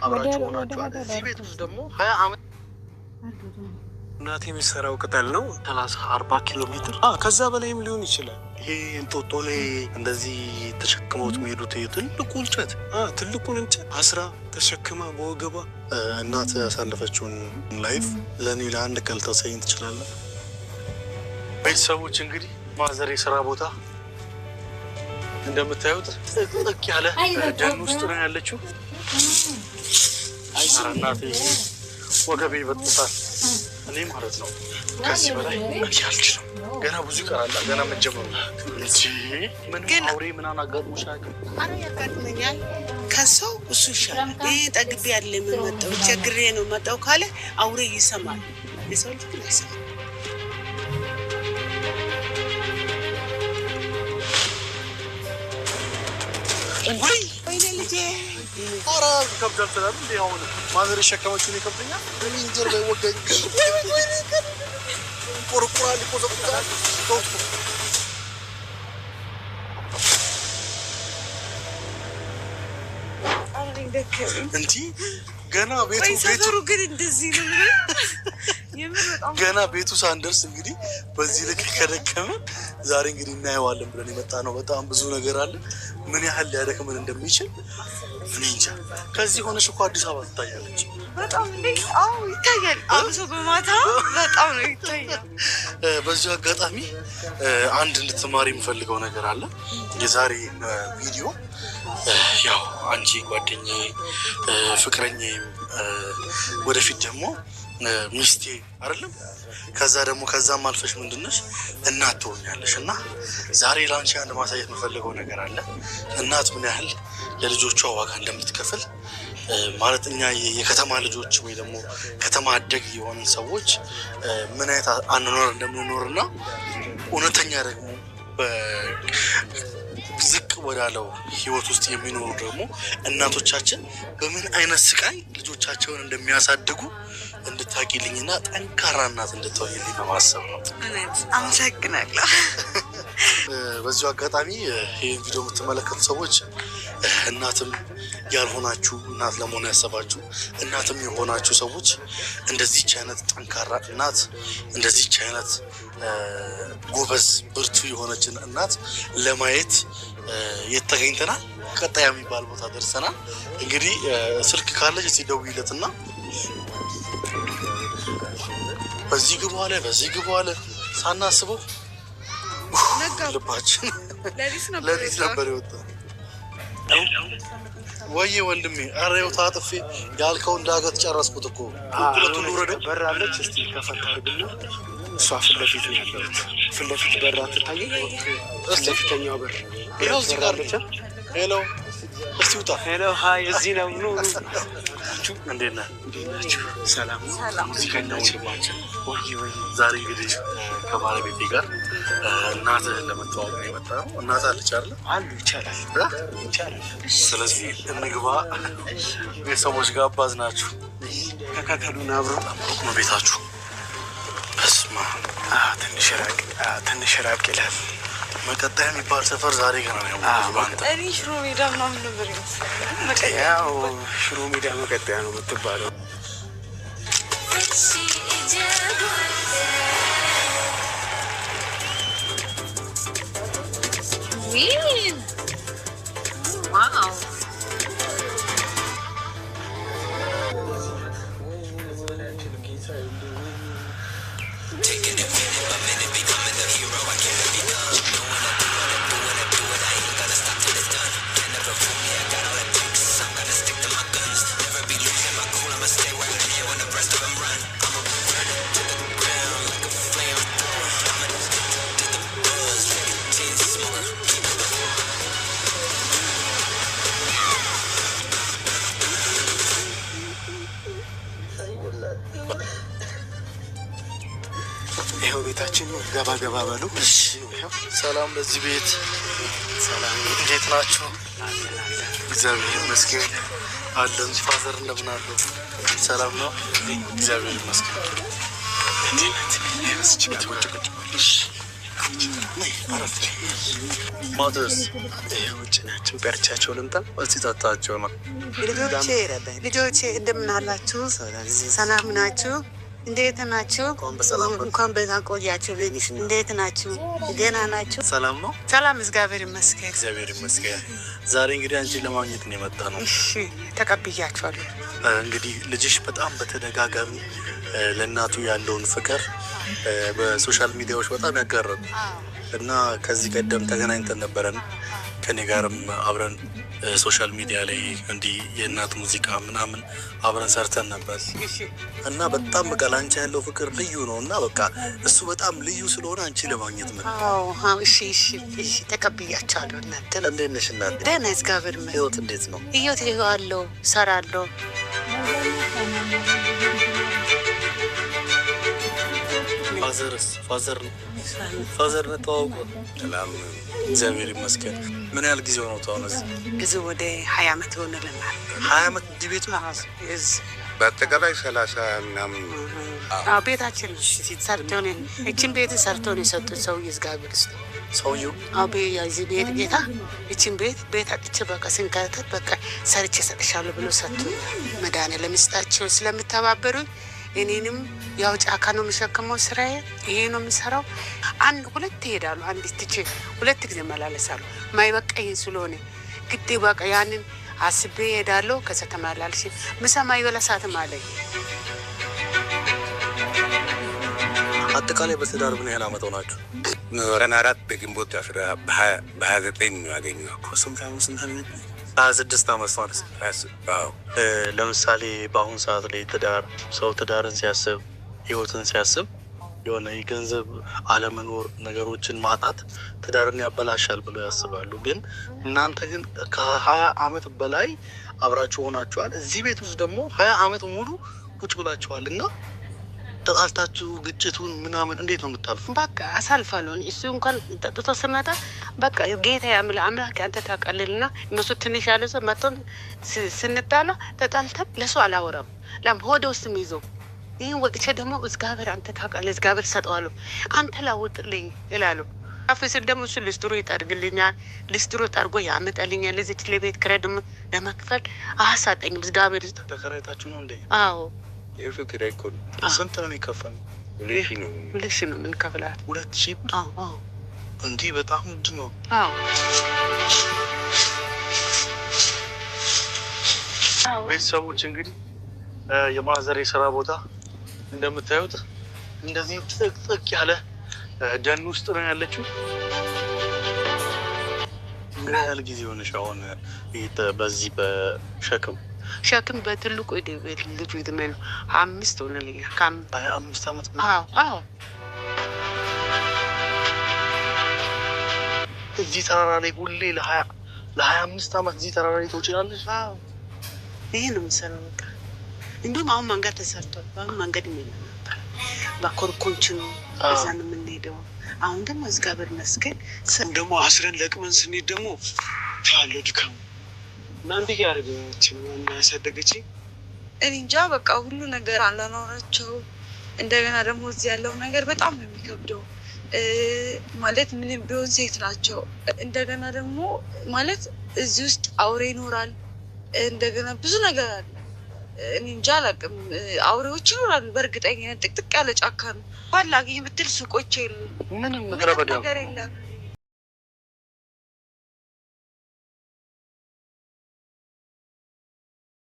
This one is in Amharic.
አብራችሁ ሆናችኋል። እዚህ ቤት ውስጥ ደግሞ 20 ዓመት እናቴ የሚሰራው ቅጠል ነው 30-40 ኪሎ ሜትር ከዛ በላይም ሊሆን ይችላል። ይሄ እንጦጦ ላይ እንደዚህ ተሸክመውት የሚሄዱት ትልቁ እንጨት ትልቁን እንጨት አስራ ተሸክማ በወገቧ እናት ያሳለፈችውን ላይፍ ለእኔ ለአንድ ቀን ልታሳይኝ ትችላለህ? ቤተሰቦች እንግዲህ ማዘር የስራ ቦታ እንደምታዩት ጥቅ ያለ ደን ውስጥ ነው ያለችው። እናቴ ወገቤ ይበጥሳል እኔ ማለት ነው። ከዚህ በላይ አልችልም። ገና ብዙ ይቀራል። ገና መጀመሩ ግን አውሬ ምናምን አጋጥሞሽ አያውቅም? ኧረ ያጋጥመኛል። ከሰው እሱ ይሻላል። ይሄ ጠግቤ ያለ የምመጣው ቸግሬ ነው መጣው ካለ አውሬ ይሰማል። የሰው ልጅ ግን አይሰማም። ወይኔ ልጄ ኧረ ከብዳል ስላሉ እንዲ አሁን ማዘር የሸከመችውን ይከብደኛል። እኔ እንጀር ላይ ወጋኝ ቆርቆራል ይቆዘቁዛል። እንጂ ገና ቤቱ ግን እንደዚህ ነው። ገና ቤቱ ሳንደርስ እንግዲህ በዚህ ልክ ከደከመ ዛሬ እንግዲህ እናየዋለን ብለን የመጣ ነው። በጣም ብዙ ነገር አለ። ምን ያህል ሊያደክመን እንደሚችል እኔ እንጃ። ከዚህ ሆነሽ እኮ አዲስ አበባ ትታያለች። በጣም ይታያል። አብሶ በማታ በጣም ነው ይታያል። በዚሁ አጋጣሚ አንድ እንድትማሪ የምፈልገው ነገር አለ። የዛሬ ቪዲዮ ያው አንቺ ጓደኛዬ፣ ፍቅረኛዬ፣ ወደፊት ደግሞ ሚስቴ አይደለም። ከዛ ደግሞ ከዛም አልፈሽ ምንድነሽ እናት ትሆኛለሽ። እና ዛሬ ላንቺ አንድ ማሳየት የምፈልገው ነገር አለ። እናት ምን ያህል ለልጆቿ ዋጋ እንደምትከፍል ማለት እኛ የከተማ ልጆች ወይ ደግሞ ከተማ አደግ የሆንን ሰዎች ምን አይነት አኗኗር እንደምንኖርና እውነተኛ ደግሞ ዝቅ ወዳለው ህይወት ውስጥ የሚኖሩ ደግሞ እናቶቻችን በምን አይነት ስቃይ ልጆቻቸውን እንደሚያሳድጉ እንድታቂልኝና ጠንካራ እናት እንድትሆኝልኝ በማሰብ ነው። አመሰግናለሁ። በዚሁ አጋጣሚ ይህን ቪዲዮ የምትመለከቱ ሰዎች እናትም ያልሆናችሁ እናት ለመሆን ያሰባችሁ እናትም የሆናችሁ ሰዎች እንደዚህች አይነት ጠንካራ እናት እንደዚህች አይነት ጎበዝ ብርቱ የሆነችን እናት ለማየት የት ተገኝተናል? ቀጣይ የሚባል ቦታ ደርሰናል። እንግዲህ ስልክ ካለች እስቲ ደውይለትና በዚህ ግቡ አለ በዚህ ግቡ አለ ሳናስበው ልባችን ለሊት ነበር የወጣ። ወይዬ ወንድሜ ኧረ ይኸው ታጥፌ ያልከውን ዳገት ጨረስኩት እኮ። ቁልቁለቱን ልውረደው? በር አለች። እስቲ ከፈታ አድርግና እሷ ፊት ለፊት ነው ያለሁት። ፊት ለፊት በር አትታየኝ? ፊት ለፊተኛው በር ይኸው እዚህ ጋር አለች። ሄሎ እስቲ ውጣ። ሄሎ ሀይ፣ እዚህ ነው። ኑ እንዴት ነህ? ሰላም እዚህ ከኛችን ዛሬ እንግዲህ ከባለቤቴ ጋር እናትህን ለመተዋወቅ ነው የመጣ ነው። እናት አለች አይደለ? አሉ። ይቻላል ይቻላል። ስለዚህ እንግባ። ቤተሰቦች ጋር አባዝ ናችሁ። ተከተሉን። አብሮ ነው ቤታችሁ? በስመ አብ ትንሽ ራቅ ይላል። መቀጠያ የሚባል ሰፈር ዛሬ ገና ነው ያወቅሁት። እኔ ሽሮ ሜዳ ምናምን ነበር ይመስላል። ያው ሽሮ ሜዳ መቀጠያ ነው የምትባለው። Wow. ይኸው ቤታችን ነው። ገባ ገባ በሉ። እሺ ሰላም ለዚህ ቤት። ሰላም እንዴት ናችሁ? እግዚአብሔር ይመስገን አለን። ፋዘር እንደምን አሉ? ሰላም ነው? እግዚአብሔር ይመስገን። ማድረስ ውጭ ናቸው። ጠርቻቸው ልምጣ እስቲ ጠጣቸው ነው። ልጆቼ እንደምን አላችሁ? ሰላም ናችሁ? እንዴት ናችሁ? እንኳን በጣም ቆያችሁ። እንዴት ናችሁ? ደህና ናችሁ? ሰላም ነው? ሰላም፣ እግዚአብሔር ይመስገን። እግዚአብሔር ይመስገን። ዛሬ እንግዲህ አንቺን ለማግኘት ነው የመጣ ነው። እሺ፣ ተቀብያችኋለሁ። እንግዲህ ልጅሽ በጣም በተደጋጋሚ ለእናቱ ያለውን ፍቅር በሶሻል ሚዲያዎች በጣም ያጋራሉ እና ከዚህ ቀደም ተገናኝተን ነበረን። ከኔ ጋርም አብረን ሶሻል ሚዲያ ላይ እንዲህ የእናት ሙዚቃ ምናምን አብረን ሰርተን ነበር እና በጣም በቃ ለአንቺ ያለው ፍቅር ልዩ ነው እና በቃ እሱ በጣም ልዩ ስለሆነ አንቺ ለማግኘት ነው። እሺ፣ ተቀብያችኋለሁ። እናንተ እንዴት ነሽ እናት? ደህና፣ እግዚአብሔር ይመስገን። ህይወት እንዴት ነው? ህይወት አለው፣ እሰራለሁ። ፋዘር ነው ተዋውቆ? ሰላም፣ እግዚአብሔር ይመስገን። ምን ያህል ጊዜ ሆነው ተዋነስ? ጊዜ ወደ 20 ዓመት ይሆንልናል። 20 ዓመት እንዲህ ቤቱ በአጠቃላይ 30 ምናምን ቤታችን ሰርተውን እችን ቤት ሰርተውን የሰጡት ሰውዬ እግዚአብሔር ይስጥ። ሰውዬው የዚህ ቤት ጌታ እችን ቤት አጥቼ በቃ ስንከተት በቃ ሰርቼ እሰጥሻለሁ ብሎ ሰጡ። መድኃኒዓለም ይስጣቸው ስለምተባበሩኝ። እኔንም ያው ጫካ ነው የሚሸከመው ስራዬ፣ ይሄ ነው የሚሰራው። ሁለት ይሄዳሉ፣ አንድ ትቼ 2 ጊዜ መላለሳሉ። ማይበቃኝ ስለሆነ ግዴ በቃ ያንን አስቤ እሄዳለሁ። ከዛ ተመላልሼ ምሳማ ይበላ ሰዓትም አለኝ። አጠቃላይ በትዳር ምን ያህል አመት ሆናችሁ? 4 በግንቦት 29 ነው ያገኘው። 26 ዓመት ማለት ነው። ለምሳሌ በአሁኑ ሰዓት ላይ ሰው ትዳርን ሲያስብ ህይወትን ሲያስብ የሆነ የገንዘብ አለመኖር ነገሮችን ማጣት ትዳርን ያበላሻል ብለው ያስባሉ። ግን እናንተ ግን ከ20 ዓመት በላይ አብራችሁ ሆናችኋል። እዚህ ቤት ውስጥ ደግሞ 20 ዓመት ሙሉ ቁጭ ብላችኋል እና ተጣልታችሁ ግጭቱን ምናምን እንዴት ነው የምታልፉ? በቃ አሳልፋለሁ። እሱ እንኳን ጠጥቶ ስመጣ በቃ ጌታ ያምል አምላክ አንተ ታውቃለህና እነሱ ትንሽ ያለ ሰው መጥቶን ስንጣላ ተጣልተን ለሱ አላወራም። ሆደ ውስጥ ይዘው ይህን ወቅቼ ደግሞ እግዚአብሔር አንተ ታውቃለህ፣ እግዚአብሔር ሰጠዋለሁ፣ አንተ ላውጥልኝ ይላሉ። አፍስል ደግሞ እሱ ልስትሮ ይጠርግልኛል፣ ልስትሮ ጠርጎ ያመጣልኛል። ለዚች ለቤት ክረድም ለመክፈል አሳጠኝም። እግዚአብሔር ተከራይታችሁ ነው እንዴ? አዎ። የፍቅር አይኮን ስንት ነው የሚከፈል? 2,000 ነው የምንከፍላት። 2,000 ብር? አዎ። እንዲህ በጣም ውድ ነው። አዎ። ቤተሰቦች እንግዲህ የማዘር የስራ ቦታ እንደምታዩት እንደዚህ ጥቅጥቅ ያለ ደን ውስጥ ነው ያለችው። ምን ያህል ጊዜ ሆነሽ አሁን በዚህ ሸክም በትልቁ ልጁ እድሜ ነው 5 ሆነልኛል። 5 ዓመት? አዎ። እዚህ ተራራ ላይ ሁሌ ለ25 ዓመት እዚህ ተራራ ላይ ትወጪያለሽ? አዎ። ይሄ ነው የምሰራው በቃ። እንዲሁም አሁን መንገድ ተሰርቷል። አሁን መንገድ የሚለው ነበር በኮርኮንች ነው እዛ ነው የምንሄደው። አሁን ደግሞ እግዚአብሔር ይመስገን ደግሞ አስረን ለቅመን ስንሄድ ደግሞ ታለው ድካም እናንተ ያደረገችኝ እና ያሳደገችኝ እኔ እንጃ በቃ ሁሉ ነገር አላኖራቸው። እንደገና ደግሞ እዚህ ያለው ነገር በጣም ነው የሚከብደው። ማለት ምንም ቢሆን ሴት ናቸው። እንደገና ደግሞ ማለት እዚህ ውስጥ አውሬ ይኖራል። እንደገና ብዙ ነገር አለ። እኔ እንጃ አላውቅም። አውሬዎች ይኖራሉ በእርግጠኝነት። ጥቅጥቅ ያለ ጫካ ነው። ባላገኝ ብትል ሱቆች የሉ፣ ምንም ነገር የለም።